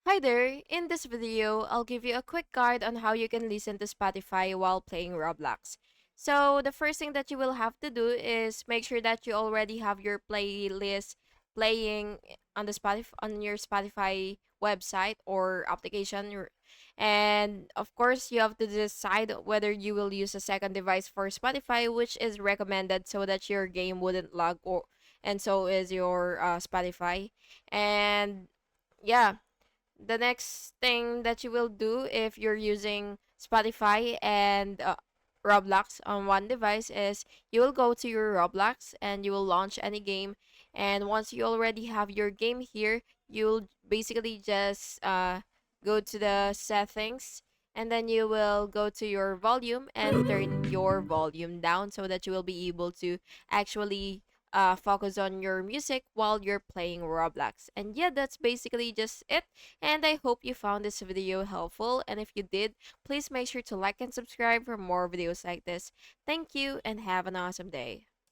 Hi there! In this video, I'll give you a quick guide on how you can listen to Spotify while playing Roblox. So, the first thing that you will have to do is make sure that you already have your playlist playing on your Spotify website or application. And of course, you have to decide whether you will use a second device for Spotify, which is recommended so that your game wouldn't lag and so is your Spotify. And yeah, the next thing that you will do if you're using Spotify and Roblox on one device is you will go to your Roblox and you will launch any game. And once you already have your game here, you'll basically just go to the settings, and then you will go to your volume and turn your volume down so that you will be able to actually focus on your music while you're playing Roblox. And yeah, that's basically just it. And I hope you found this video helpful. And if you did, please make sure to like and subscribe for more videos like this. Thank you and have an awesome day.